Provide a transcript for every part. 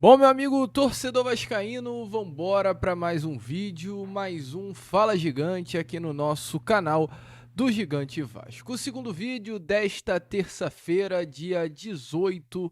Bom, meu amigo torcedor vascaíno, vambora para mais um vídeo, mais um Fala Gigante aqui no nosso canal do Gigante Vasco. O segundo vídeo desta terça-feira, dia 18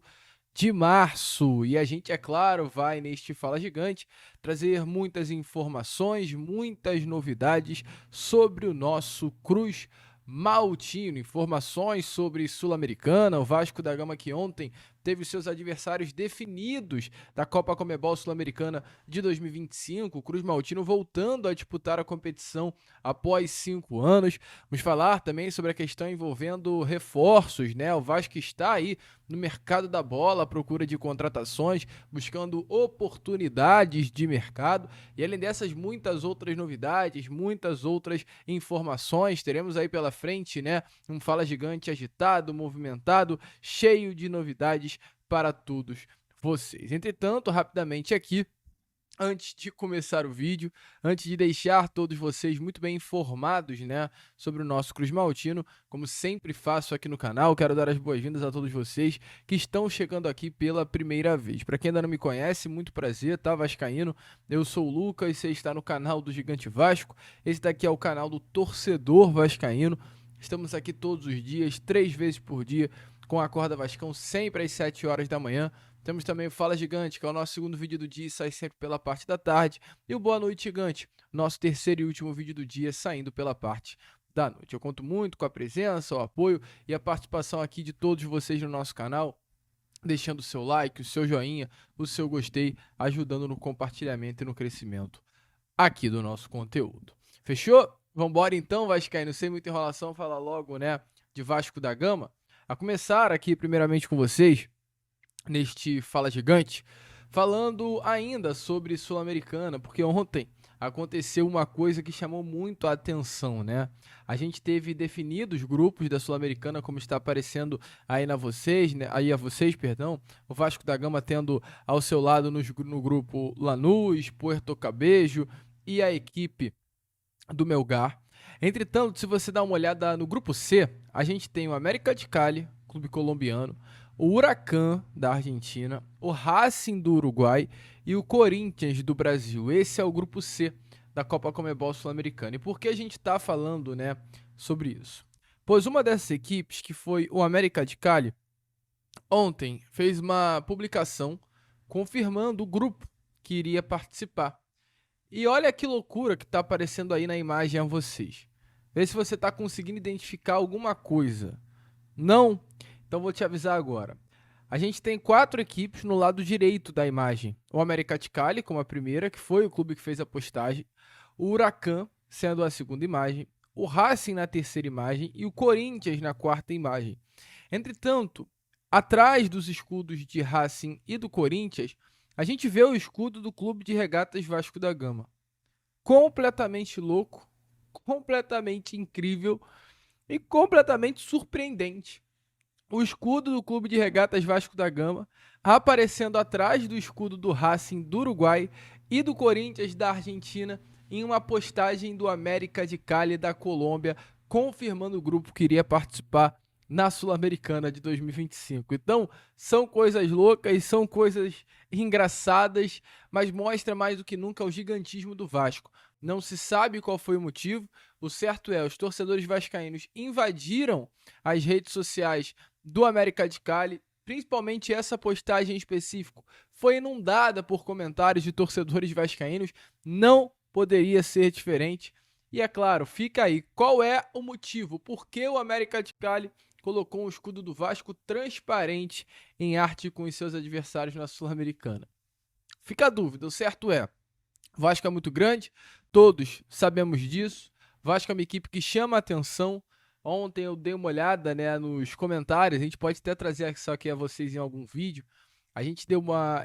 de março. E a gente, é claro, vai neste Fala Gigante trazer muitas informações, muitas novidades sobre o nosso Cruz Maltino, informações sobre Sul-Americana, o Vasco da Gama que ontem teve seus adversários definidos da Copa Comebol Sul-Americana de 2025, o Cruz Maltino voltando a disputar a competição após 5 anos. Vamos falar também sobre a questão envolvendo reforços, né? O Vasco está aí no mercado da bola, à procura de contratações, buscando oportunidades de mercado. E além dessas, muitas outras novidades, muitas outras informações. Teremos aí pela frente, né, um Fala Gigante agitado, movimentado, cheio de novidades para todos vocês. Entretanto, rapidamente aqui, antes de começar o vídeo, antes de deixar todos vocês muito bem informados, né, sobre o nosso Cruz Maltino, como sempre faço aqui no canal, quero dar as boas-vindas a todos vocês que estão chegando aqui pela primeira vez. Para quem ainda não me conhece, muito prazer, tá, vascaíno? Eu sou o Lucas, você está no canal do Gigante Vasco, esse daqui é o canal do Torcedor Vascaíno. Estamos aqui todos os dias, 3 vezes por dia, com a Acorda Vascão, sempre às 7 horas da manhã. Temos também o Fala Gigante, que é o nosso segundo vídeo do dia e sai sempre pela parte da tarde. E o Boa Noite Gigante, nosso terceiro e último vídeo do dia, saindo pela parte da noite. Eu conto muito com a presença, o apoio e a participação aqui de todos vocês no nosso canal, deixando o seu like, o seu joinha, o seu gostei, ajudando no compartilhamento e no crescimento aqui do nosso conteúdo. Fechou? Vambora então, vascaíno, sem muita enrolação, falar logo, né, de Vasco da Gama. A começar aqui primeiramente com vocês, neste Fala Gigante, falando ainda sobre Sul-Americana, porque ontem aconteceu uma coisa que chamou muito a atenção, né? A gente teve definidos grupos da Sul-Americana, como está aparecendo aí na vocês, né? Aí a vocês, perdão, o Vasco da Gama tendo ao seu lado no grupo Lanús, Puerto Cabello e a equipe do Melgar. Entretanto, se você dá uma olhada no grupo C, a gente tem o América de Cali, clube colombiano, o Huracan da Argentina, o Racing do Uruguai e o Corinthians do Brasil. Esse é o grupo C da Copa Comebol Sul-Americana. E por que a gente está falando, né, sobre isso? Pois uma dessas equipes, que foi o América de Cali, ontem fez uma publicação confirmando o grupo que iria participar. E olha que loucura que está aparecendo aí na imagem a vocês. Vê se você está conseguindo identificar alguma coisa. Não? Então vou te avisar agora. A gente tem 4 equipes no lado direito da imagem. O América de Cali como a primeira, que foi o clube que fez a postagem. O Huracan sendo a segunda imagem. O Racing na terceira imagem e o Corinthians na quarta imagem. Entretanto, atrás dos escudos de Racing e do Corinthians, a gente vê o escudo do Clube de Regatas Vasco da Gama. Completamente louco, completamente incrível e completamente surpreendente. O escudo do Clube de Regatas Vasco da Gama aparecendo atrás do escudo do Racing do Uruguai e do Corinthians da Argentina em uma postagem do América de Cali da Colômbia, confirmando o grupo que iria participar na Sul-Americana de 2025. Então, são coisas loucas, são coisas engraçadas, mas mostra mais do que nunca o gigantismo do Vasco. Não se sabe qual foi o motivo. O certo é, os torcedores vascaínos invadiram as redes sociais do América de Cali, principalmente essa postagem em específico, foi inundada por comentários de torcedores vascaínos, não poderia ser diferente. E é claro, fica aí, qual é o motivo? Por que o América de Cali colocou um escudo do Vasco transparente em arte com os seus adversários na Sul-Americana? Fica a dúvida, o certo é, o Vasco é muito grande, todos sabemos disso, o Vasco é uma equipe que chama a atenção. Ontem eu dei uma olhada, né, nos comentários, a gente pode até trazer isso aqui a vocês em algum vídeo.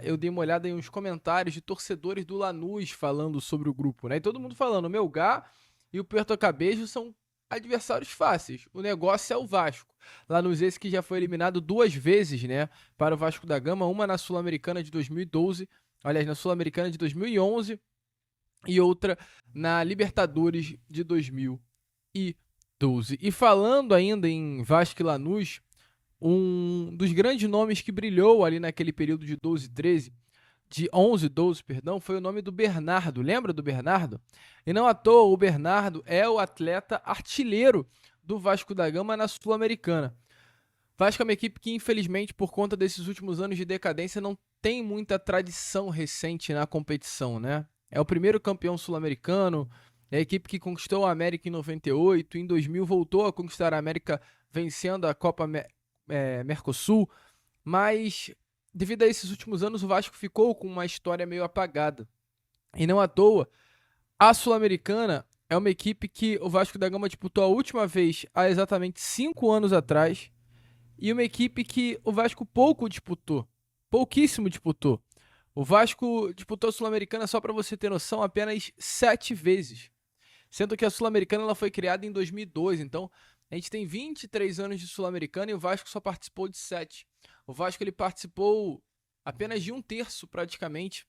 Eu dei uma olhada em uns comentários de torcedores do Lanús falando sobre o grupo, né? E todo mundo falando, o Melgar e o Puerto Cabello são adversários fáceis. O negócio é o Vasco. Lanús esse que já foi eliminado 2 vezes, né, para o Vasco da Gama, uma na Sul-Americana de 2012, aliás, na Sul-Americana de 2011 e outra na Libertadores de 2012. E falando ainda em Vasco e Lanús, um dos grandes nomes que brilhou ali naquele período de 12 e 13 de 11, 12, perdão, foi o nome do Bernardo. Lembra do Bernardo? E não à toa, o Bernardo é o atleta artilheiro do Vasco da Gama na Sul-Americana. Vasco é uma equipe que, infelizmente, por conta desses últimos anos de decadência, não tem muita tradição recente na competição, né? É o primeiro campeão sul-americano, é a equipe que conquistou a América em 98, em 2000 voltou a conquistar a América vencendo a Copa Mercosul, mas devido a esses últimos anos o Vasco ficou com uma história meio apagada. E não à toa, a Sul-Americana é uma equipe que o Vasco da Gama disputou a última vez há exatamente 5 anos atrás, e uma equipe que o Vasco pouco disputou, pouquíssimo disputou. O Vasco disputou a Sul-Americana, só para você ter noção, apenas 7 vezes. Sendo que a Sul-Americana ela foi criada em 2002, então a gente tem 23 anos de Sul-Americana e o Vasco só participou de 7. O Vasco ele participou apenas de 1/3 praticamente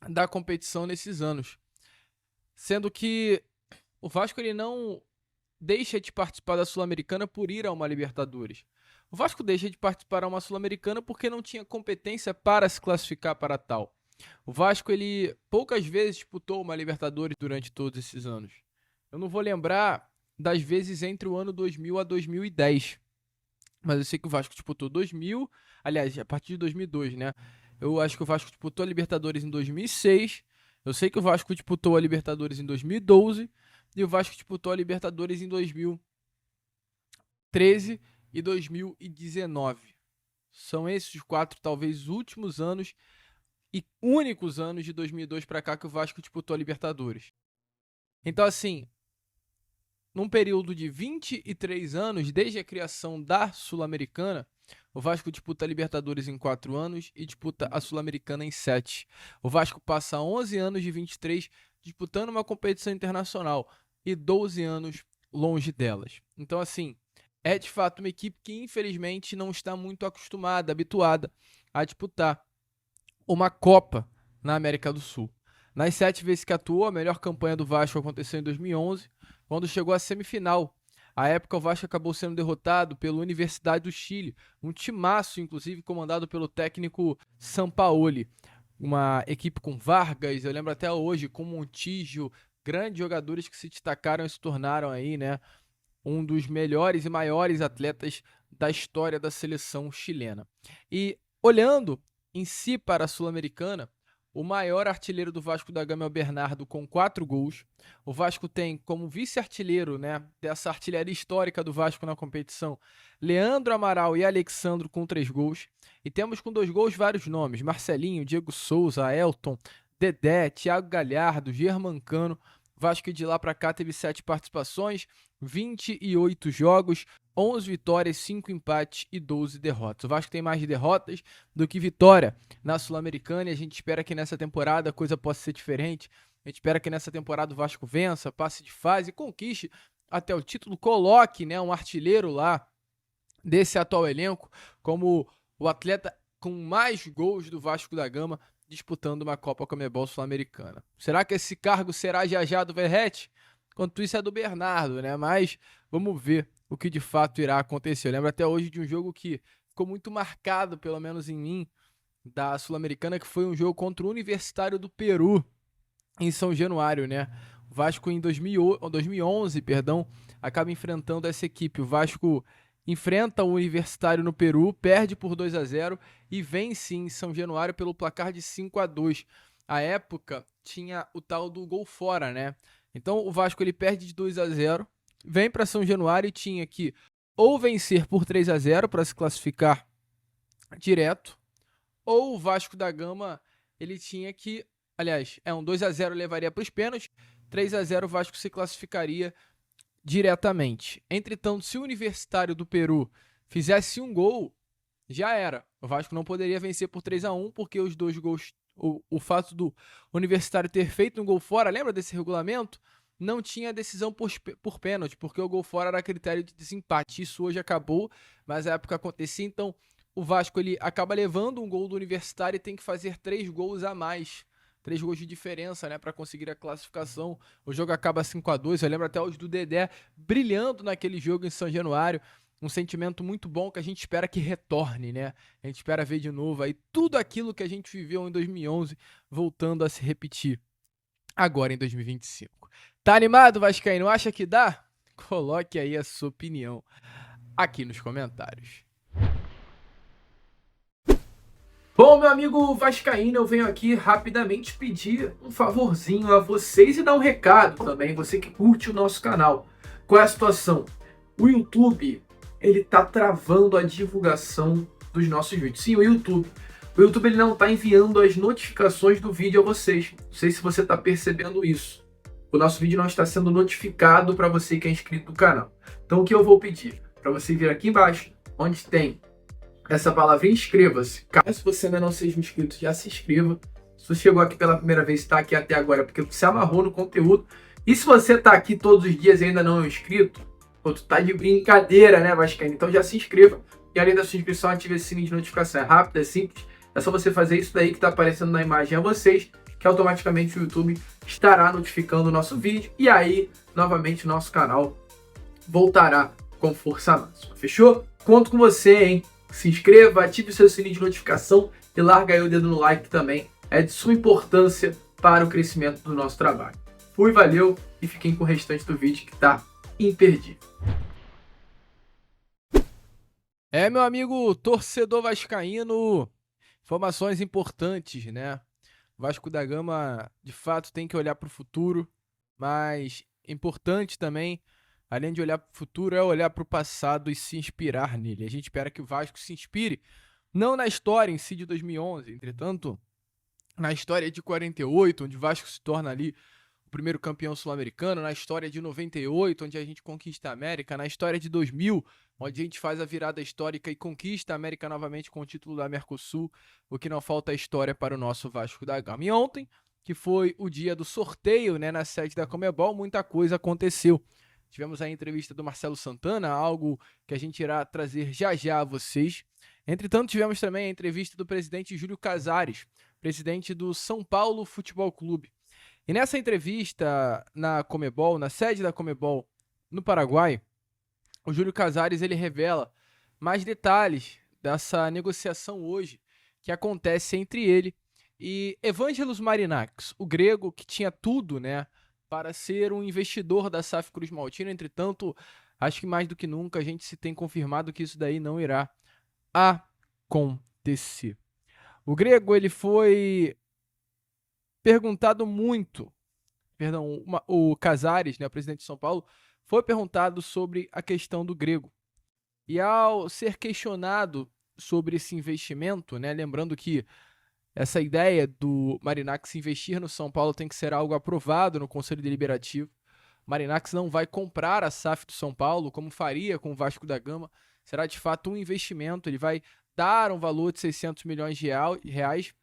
da competição nesses anos. Sendo que o Vasco ele não deixa de participar da Sul-Americana por ir a uma Libertadores. O Vasco deixa de participar a uma Sul-Americana porque não tinha competência para se classificar para tal. O Vasco ele poucas vezes disputou uma Libertadores durante todos esses anos. Eu não vou lembrar das vezes entre o ano 2000 a 2010. Mas eu sei que o Vasco disputou 2000, aliás, a partir de 2002, né? Eu acho que o Vasco disputou a Libertadores em 2006. Eu sei que o Vasco disputou a Libertadores em 2012 e o Vasco disputou a Libertadores em 2013 e 2019. São esses os 4, talvez, últimos anos e únicos anos de 2002 para cá que o Vasco disputou a Libertadores. Então, assim, num período de 23 anos, desde a criação da Sul-Americana, o Vasco disputa a Libertadores em 4 anos e disputa a Sul-Americana em 7. O Vasco passa 11 anos de 23 disputando uma competição internacional e 12 anos longe delas. Então, assim, é de fato uma equipe que infelizmente não está muito acostumada, habituada a disputar uma Copa na América do Sul. Nas 7 vezes que atuou, a melhor campanha do Vasco aconteceu em 2011, quando chegou à semifinal. À época, o Vasco acabou sendo derrotado pela Universidade do Chile, um timaço, inclusive, comandado pelo técnico Sampaoli. Uma equipe com Vargas, eu lembro até hoje, com Montijo, grandes jogadores que se destacaram e se tornaram aí, né, um dos melhores e maiores atletas da história da seleção chilena. E olhando em si para a Sul-Americana, o maior artilheiro do Vasco da Gama é o Bernardo, com 4 gols. O Vasco tem como vice-artilheiro, né, dessa artilharia histórica do Vasco na competição, Leandro Amaral e Alexandro com 3 gols. E temos com 2 gols vários nomes: Marcelinho, Diego Souza, Elton, Dedé, Thiago Galhardo, Germancano. O Vasco de lá para cá teve 7 participações, 28 jogos, 11 vitórias, 5 empates e 12 derrotas. O Vasco tem mais de derrotas do que vitória na Sul-Americana e a gente espera que nessa temporada a coisa possa ser diferente. A gente espera que nessa temporada o Vasco vença, passe de fase, conquiste até o título, coloque, né, um artilheiro lá desse atual elenco como o atleta com mais gols do Vasco da Gama disputando uma Copa Conmebol Sul-Americana. Será que esse cargo será já do Verratti? Enquanto isso é do Bernardo, né? Mas vamos ver o que de fato irá acontecer. Eu lembro até hoje de um jogo que ficou muito marcado, pelo menos em mim, da Sul-Americana, que foi um jogo contra o Universitário do Peru, em São Januário, né? O Vasco em 2011, acaba enfrentando essa equipe. O Vasco enfrenta o Universitário no Peru, perde por 2-0 e vence em São Januário pelo placar de 5-2. À época, tinha o tal do gol fora, né? Então, o Vasco ele perde de 2-0, vem para São Januário e tinha que ou vencer por 3-0 para se classificar direto, ou o Vasco da Gama ele tinha que, aliás, um 2-0 levaria para os pênaltis, 3-0 o Vasco se classificaria diretamente. Entretanto, se o Universitário do Peru fizesse um gol, já era. O Vasco não poderia vencer por 3-1, porque os 2 gols, o fato do Universitário ter feito um gol fora, lembra desse regulamento? Não tinha decisão por pênalti, porque o gol fora era critério de desempate. Isso hoje acabou, mas na época acontecia, então o Vasco ele acaba levando um gol do Universitário e tem que fazer 3 gols a mais. 3 gols de diferença, né, para conseguir a classificação. O jogo acaba 5-2. Eu lembro até hoje do Dedé brilhando naquele jogo em São Januário. um sentimento muito bom que a gente espera que retorne, né? A gente espera ver de novo aí tudo aquilo que a gente viveu em 2011 voltando a se repetir agora em 2025. Tá animado, vascaíno? Acha que dá? Coloque aí a sua opinião aqui nos comentários. Bom, meu amigo vascaíno, eu venho aqui rapidamente pedir um favorzinho a vocês e dar um recado também, você que curte o nosso canal. Qual é a situação? O YouTube, ele tá travando a divulgação dos nossos vídeos. Sim, o YouTube. O YouTube ele não está enviando as notificações do vídeo a vocês. Não sei se você está percebendo isso. O nosso vídeo não está sendo notificado para você que é inscrito no canal. Então o que eu vou pedir? Para você vir aqui embaixo, onde tem essa palavra inscreva-se. Caso você ainda não seja inscrito, já se inscreva. Se você chegou aqui pela primeira vez, está aqui até agora porque você se amarrou no conteúdo. E se você está aqui todos os dias e ainda não é inscrito, tu tá de brincadeira, né, vascaíno? Então já se inscreva. E além da sua inscrição, ative esse sininho de notificação. É rápido, é simples. É só você fazer isso daí que está aparecendo na imagem a vocês, que automaticamente o YouTube estará notificando o nosso vídeo. E aí, novamente, o nosso canal voltará com força máxima. Fechou? Conto com você, hein? Se inscreva, ative o seu sininho de notificação e larga aí o dedo no like também. É de suma importância para o crescimento do nosso trabalho. Fui, valeu e fiquem com o restante do vídeo que está imperdível. Meu amigo torcedor vascaíno, informações importantes, né? O Vasco da Gama, de fato, tem que olhar para o futuro, mas importante também, além de olhar para o futuro, é olhar para o passado e se inspirar nele. A gente espera que o Vasco se inspire, não na história em si de 2011, entretanto, na história de 48, onde o Vasco se torna ali o primeiro campeão sul-americano, na história de 98, onde a gente conquista a América, na história de 2000, onde a gente faz a virada histórica e conquista a América novamente com o título da Mercosul. O que não falta é história para o nosso Vasco da Gama. E ontem, que foi o dia do sorteio, né, na sede da Conmebol, muita coisa aconteceu. Tivemos a entrevista do Marcelo Santana, algo que a gente irá trazer já já a vocês. Entretanto, tivemos também a entrevista do presidente Júlio Casares, presidente do São Paulo Futebol Clube. E nessa entrevista na Conmebol, na sede da Conmebol no Paraguai, o Júlio Casares ele revela mais detalhes dessa negociação hoje que acontece entre ele e Evangelos Marinakis, o grego que tinha tudo, né, para ser um investidor da SAF Cruz Maltina. Entretanto, acho que mais do que nunca a gente se tem confirmado que isso daí não irá acontecer. O grego ele foi perguntado muito, o Casares, né, o presidente de São Paulo, foi perguntado sobre a questão do grego. E ao ser questionado sobre esse investimento, né, lembrando que essa ideia do Marinakis investir no São Paulo tem que ser algo aprovado no Conselho Deliberativo. Marinakis não vai comprar a SAF do São Paulo, como faria com o Vasco da Gama. Será de fato um investimento, ele vai dar um valor de 600 milhões de reais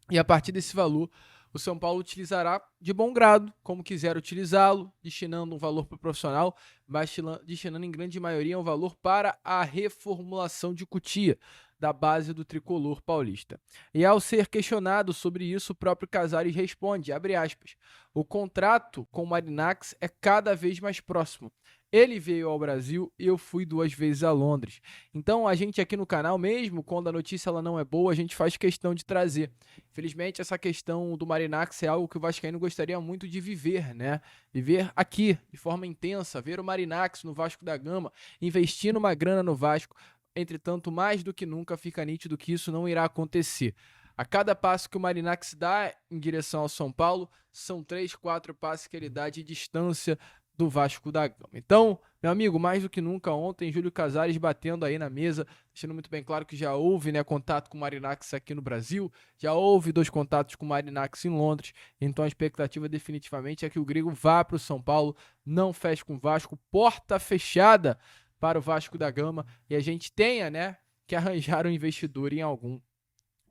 e a partir desse valor o São Paulo utilizará de bom grado, como quiser utilizá-lo, destinando um valor para o profissional, mas destinando em grande maioria um valor para a reformulação de Cotia, da base do tricolor paulista. E ao ser questionado sobre isso, o próprio Casares responde, abre aspas, o contrato com o Marinakis é cada vez mais próximo. Ele veio ao Brasil e eu fui 2 vezes a Londres. Então a gente aqui no canal, mesmo quando a notícia ela não é boa, a gente faz questão de trazer. Infelizmente essa questão do Marinakis é algo que o vascaíno gostaria muito de viver, né? Viver aqui, de forma intensa, ver o Marinakis no Vasco da Gama, investindo uma grana no Vasco. Entretanto, mais do que nunca fica nítido que isso não irá acontecer. A cada passo que o Marinakis dá em direção ao São Paulo, são 3, 4 passos que ele dá de distância do Vasco da Gama. Então, meu amigo, mais do que nunca ontem, Júlio Casares batendo aí na mesa, deixando muito bem claro que já houve, né, contato com o Marinakis aqui no Brasil, já houve 2 contatos com o Marinakis em Londres, então a expectativa definitivamente é que o grego vá para o São Paulo, não feche com o Vasco, porta fechada para o Vasco da Gama e a gente tenha, né, que arranjar um investidor em algum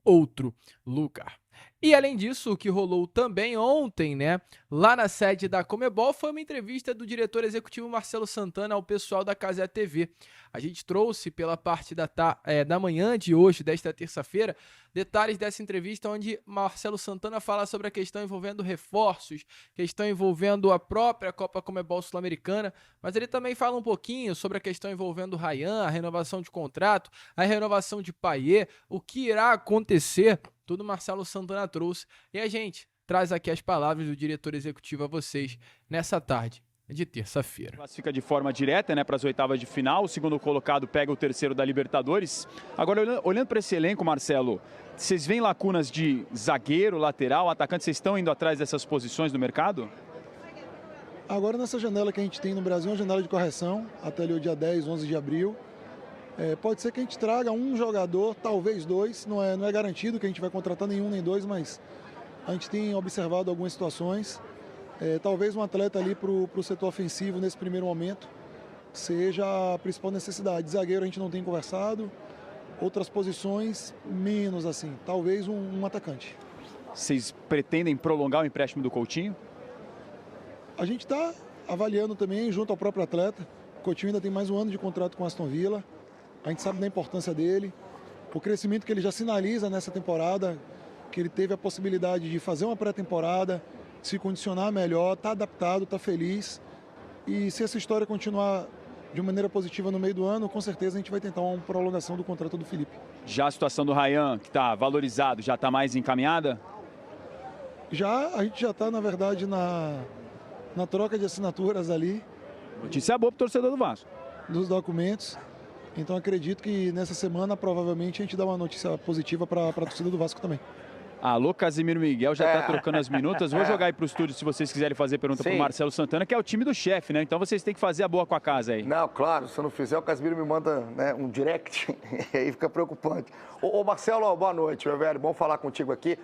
outro lugar. E além disso, o que rolou também ontem, né, lá na sede da Comebol, foi uma entrevista do diretor executivo Marcelo Santana ao pessoal da Cazé TV. A gente trouxe pela parte da manhã de hoje, desta terça-feira, detalhes dessa entrevista onde Marcelo Santana fala sobre a questão envolvendo reforços, questão envolvendo a própria Copa Comebol Sul-Americana, mas ele também fala um pouquinho sobre a questão envolvendo o Ryan, a renovação de contrato, a renovação de Payet, o que irá acontecer. Tudo Marcelo Santana trouxe e a gente traz aqui as palavras do diretor executivo a vocês nessa tarde de terça-feira. Classifica de forma direta, né, para as oitavas de final. O segundo colocado pega o terceiro da Libertadores. Agora, olhando para esse elenco, Marcelo, vocês veem lacunas de zagueiro, lateral, atacante? Vocês estão indo atrás dessas posições no mercado? Agora, nessa janela que a gente tem no Brasil, é uma janela de correção, até ali o dia 10, 11 de abril. Pode ser que a gente traga um jogador, talvez dois, não é garantido que a gente vai contratar nenhum nem dois, mas a gente tem observado algumas situações. Talvez um atleta ali para o setor ofensivo nesse primeiro momento seja a principal necessidade. Zagueiro a gente não tem conversado, outras posições menos assim, talvez um atacante. Vocês pretendem prolongar o empréstimo do Coutinho? A gente está avaliando também junto ao próprio atleta. O Coutinho ainda tem mais um ano de contrato com o Aston Villa. A gente sabe da importância dele, o crescimento que ele já sinaliza nessa temporada, que ele teve a possibilidade de fazer uma pré-temporada, se condicionar melhor, está adaptado, está feliz. E se essa história continuar de maneira positiva no meio do ano, com certeza a gente vai tentar uma prolongação do contrato do Felipe. Já a situação do Ryan, que está valorizado, já está mais encaminhada? A gente já está, na verdade, na troca de assinaturas ali. Notícia boa para o torcedor do Vasco. Dos documentos. Então acredito que nessa semana provavelmente a gente dá uma notícia positiva para a torcida do Vasco também. Alô, Casimiro Miguel já está trocando as minutas. Vou jogar aí para o estúdio se vocês quiserem fazer pergunta para o Marcelo Santana, que é o time do chefe, né? Então vocês têm que fazer a boa com a casa aí. Não, claro, se eu não fizer, o Casimiro me manda, né, um direct e aí fica preocupante. Ô Marcelo, boa noite, meu velho, bom falar contigo aqui.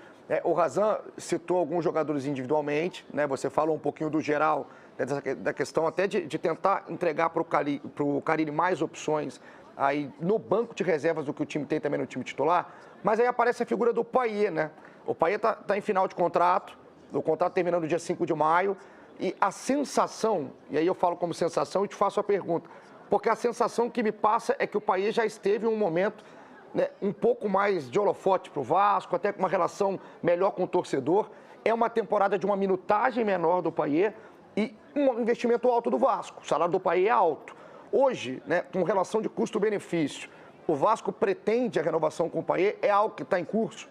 O Razan citou alguns jogadores individualmente, né? Você falou um pouquinho do geral, né, da questão até de tentar entregar para o Carille mais opções aí no banco de reservas do que o time tem também no time titular, mas aí aparece a figura do Payet, né? O Payet tá em final de contrato, o contrato terminando no dia 5 de maio, e a sensação, e aí eu falo como sensação e te faço a pergunta, porque a sensação que me passa é que o Payet já esteve em um momento, né, um pouco mais de holofote para o Vasco, até com uma relação melhor com o torcedor. É uma temporada de uma minutagem menor do Payet e um investimento alto do Vasco. O salário do Payet é alto. Hoje, né, com relação de custo-benefício, o Vasco pretende a renovação com o Payet? É algo que está em curso?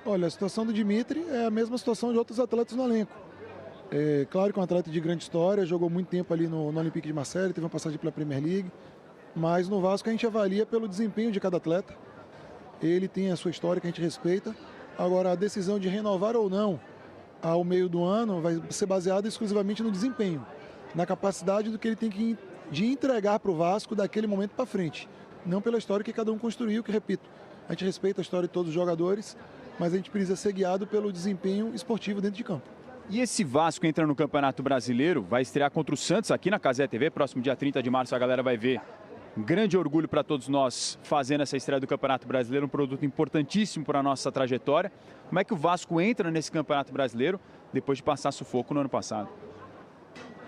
Olha, a situação do Dimitri é a mesma situação de outros atletas no elenco. Claro que é um atleta de grande história, jogou muito tempo ali no Olympique de Marseille, teve uma passagem pela Premier League, mas no Vasco a gente avalia pelo desempenho de cada atleta. Ele tem a sua história que a gente respeita. Agora, a decisão de renovar ou não ao meio do ano vai ser baseada exclusivamente no desempenho, na capacidade do que ele tem de entregar para o Vasco daquele momento para frente, não pela história que cada um construiu, que repito, a gente respeita a história de todos os jogadores, mas a gente precisa ser guiado pelo desempenho esportivo dentro de campo. E esse Vasco entra no Campeonato Brasileiro, vai estrear contra o Santos aqui na Cazé TV, próximo dia 30 de março a galera vai ver. Um grande orgulho para todos nós fazendo essa estreia do Campeonato Brasileiro, um produto importantíssimo para a nossa trajetória. Como é que o Vasco entra nesse Campeonato Brasileiro depois de passar sufoco no ano passado?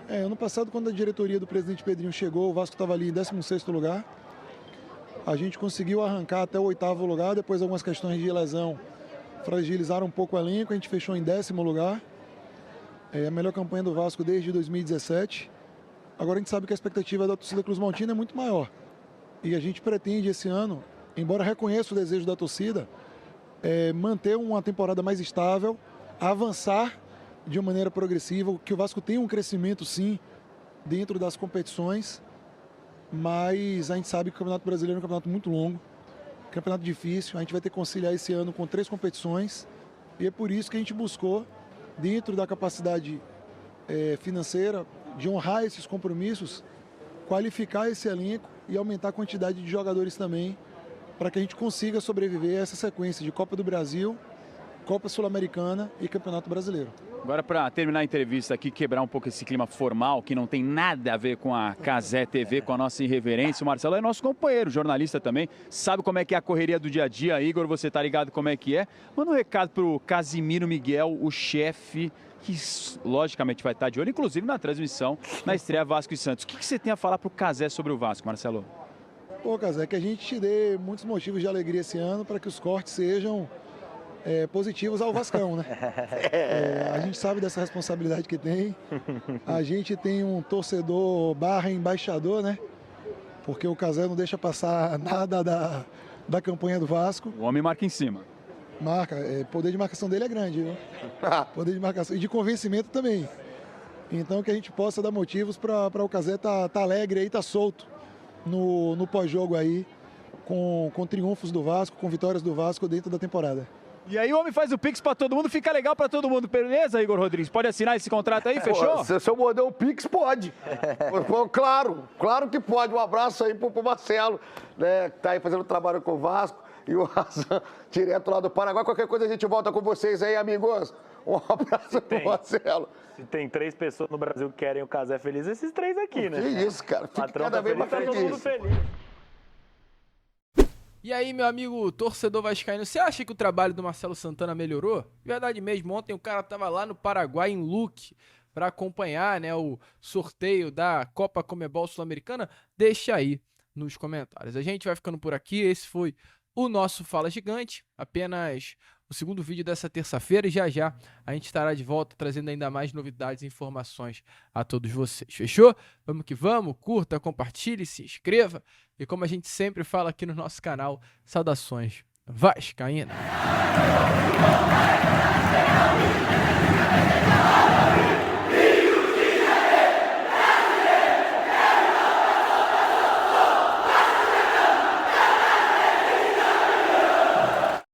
Ano passado, quando a diretoria do presidente Pedrinho chegou, o Vasco estava ali em 16º lugar. A gente conseguiu arrancar até o 8º lugar, depois algumas questões de lesão fragilizaram um pouco o elenco, a gente fechou em 10º lugar. A melhor campanha do Vasco desde 2017. Agora a gente sabe que a expectativa da torcida Cruz Maltina é muito maior. E a gente pretende esse ano, embora reconheça o desejo da torcida, manter uma temporada mais estável, avançar de uma maneira progressiva, que o Vasco tenha um crescimento sim dentro das competições, mas a gente sabe que o Campeonato Brasileiro é um campeonato muito longo, campeonato difícil, a gente vai ter que conciliar esse ano com 3 competições e é por isso que a gente buscou, dentro da capacidade financeira, de honrar esses compromissos, qualificar esse elenco e aumentar a quantidade de jogadores também, para que a gente consiga sobreviver a essa sequência de Copa do Brasil, Copa Sul-Americana e Campeonato Brasileiro. Agora, para terminar a entrevista aqui, quebrar um pouco esse clima formal, que não tem nada a ver com a Cazé TV, com a nossa irreverência. O Marcelo é nosso companheiro, jornalista também, sabe como é que é a correria do dia a dia. Igor, você tá ligado como é que é. Manda um recado pro Casimiro Miguel, o chefe, que logicamente vai estar de olho, inclusive na transmissão, na estreia Vasco e Santos. O que você tem a falar pro Cazé sobre o Vasco, Marcelo? Pô, Cazé, que a gente te dê muitos motivos de alegria esse ano para que os cortes sejam positivos ao Vascão, né? A gente sabe dessa responsabilidade que tem. A gente tem um torcedor / embaixador, né? Porque o Cazé não deixa passar nada da campanha do Vasco. O homem marca em cima. Marca, poder de marcação dele é grande, viu? Poder de marcação e de convencimento também. Então que a gente possa dar motivos para o Cazé tá alegre aí, tá solto no pós-jogo aí, com triunfos do Vasco, com vitórias do Vasco dentro da temporada. E aí o homem faz o Pix pra todo mundo, fica legal pra todo mundo, beleza, Igor Rodrigues? Pode assinar esse contrato aí, fechou? Se eu morder o Pix, pode. Claro que pode. Um abraço aí pro Marcelo, né, que tá aí fazendo trabalho com o Vasco, e o Razan, direto lá do Paraguai. Qualquer coisa a gente volta com vocês aí, amigos. Um abraço pro Marcelo. Se tem 3 pessoas no Brasil que querem o Cazé feliz, esses 3 aqui, né? Que isso, cara. Fica Patrão cada tá vez feliz, mais tá todo mundo feliz. feliz. E aí, meu amigo torcedor vascaíno, você acha que o trabalho do Marcelo Santana melhorou? Verdade mesmo, ontem o cara tava lá no Paraguai em Luque para acompanhar, né, o sorteio da Copa Conmebol Sul-Americana. Deixa aí nos comentários. A gente vai ficando por aqui, esse foi o nosso Fala Gigante, apenas o segundo vídeo dessa terça-feira, e já a gente estará de volta trazendo ainda mais novidades e informações a todos vocês. Fechou? Vamos que vamos, curta, compartilhe, se inscreva, e como a gente sempre fala aqui no nosso canal, saudações vascaínas!